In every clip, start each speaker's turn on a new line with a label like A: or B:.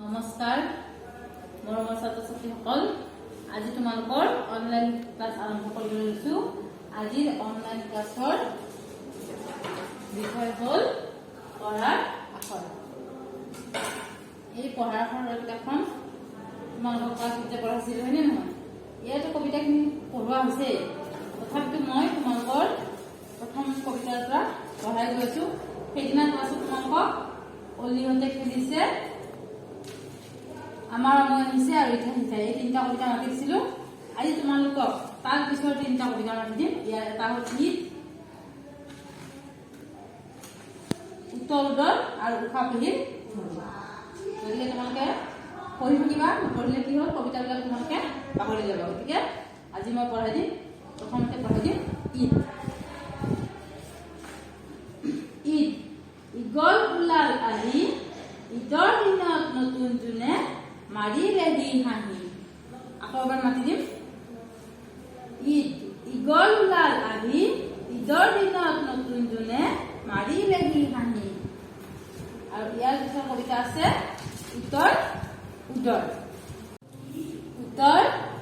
A: নমস্কাৰ মৰমৰ ছাত্ৰ ছাত্ৰীসকল আজি তোমালোকৰ অনলাইন ক্লাছ আৰম্ভ কৰিবলৈ লৈছো। আজিৰ অনলাইন ক্লাছৰ বিষয় হ'ল পঢ়াৰ আখৰ। এই পঢ়াৰ আখৰৰ কিতাপখন তোমালোকৰ ক্লাছ যেতিয়া পঢ়াইছিলো হয়নে নহয়? ইয়াতে কবিতাখিনি পঢ়োৱা হৈছে, তথাপিতো মই তোমালোকৰ প্ৰথম কবিতাৰ পৰা পঢ়াই গৈছো। সেইদিনা ক্লাছত তোমালোকক অলিহঁতে খেলিছে, আমাৰ সময় আহিছে আৰু ইঠা সিঠা, এই তিনিটা কবিতা মাতি দিছিলো। আজি তোমালোকক তাৰ পিছৰ তিনিটা কবিতা মাতি দিম। ইয়াৰ এটা হ'ল ঈদ, উত্তৰ উদৰ আৰু উষা পেহীৰ ধুন। গতিকে তোমালোকে পঢ়ি থাকিবা, নপঢ়িলে কি হ'ল কবিতাবিলাক তোমালোকে পাহৰি যাবা। গতিকে আজি মই পঢ়াই দিম, প্ৰথমতে পঢ়াই দিম ঈদ। ঈদ ইগল ওলাল আহি, ঈদৰ দিনত নতুন জোনে মাৰিলেহি হাঁহি। আকৌ এবাৰ মাতি দিম। ঈদ ইগল ওলাল আহি, ঈদৰ দিনত নতুন জোনে মাৰিলেহি হাঁহি। আৰু ইয়াৰ পিছৰ কবিতা আছে উত্তৰ উদৰ। উত্তৰ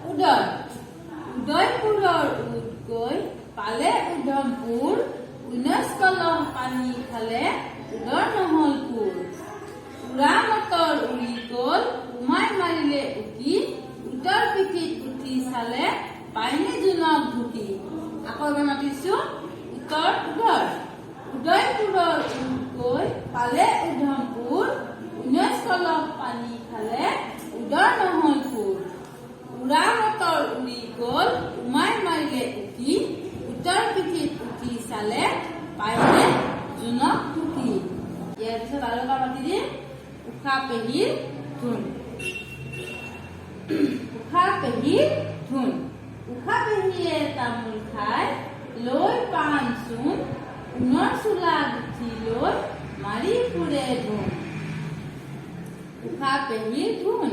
A: উদৰ উদয়পুৰৰ উদ গৈ পালে উধমপুৰ, 19 কলহ পানী খালে উদৰ নহল পুৰ। উৰা মটৰ উৰি গল উমাই মাৰিলে উকি, উদৰ পিঠিত উঠি চালে পাইনে জোনক ঢুকি। আকৌ এবাৰ মাতিছো উত্তৰ উদৰ। উদয়পুৰৰ উদ গৈ পালে উধমপুৰ, 19 কলহ পানী খালে উদৰ নহল পুৰ। উৰা মটৰ উৰি গল উমাই মাৰিলে উকি, উদৰ পিঠিত উঠি চালে পাইনে জোনক ঢুকি। ইয়াৰ পিছত আৰু এটা মাতি দিম উষা পেহীৰ ধুন। উষা পেহীৰ ধুন। উষা পেহীয়ে তামোল খাই লৈ পাণ চোন, ঊণৰ চোলা গুঠি লৈ মাৰি ফুৰে ধুন। উষা পেহীৰ ধুন।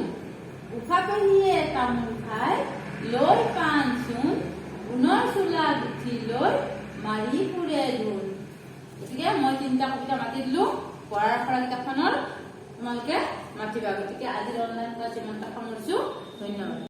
A: উষা পেহীয়ে তামোল খাই লৈ পাণ চোন, ঊণৰ চোলা গুঠি লৈ মাৰি ফুৰে ধুন। গতিকে মই তিনিটা কবিতা মাতি দিলো পঢ়াৰ আখৰ কিতাপখনৰ, তোমালোকে মাতিবা। গতিকে আজিৰ অনলাইন ক্লাছ ইমানটা সামৰিছো। ধন্যবাদ।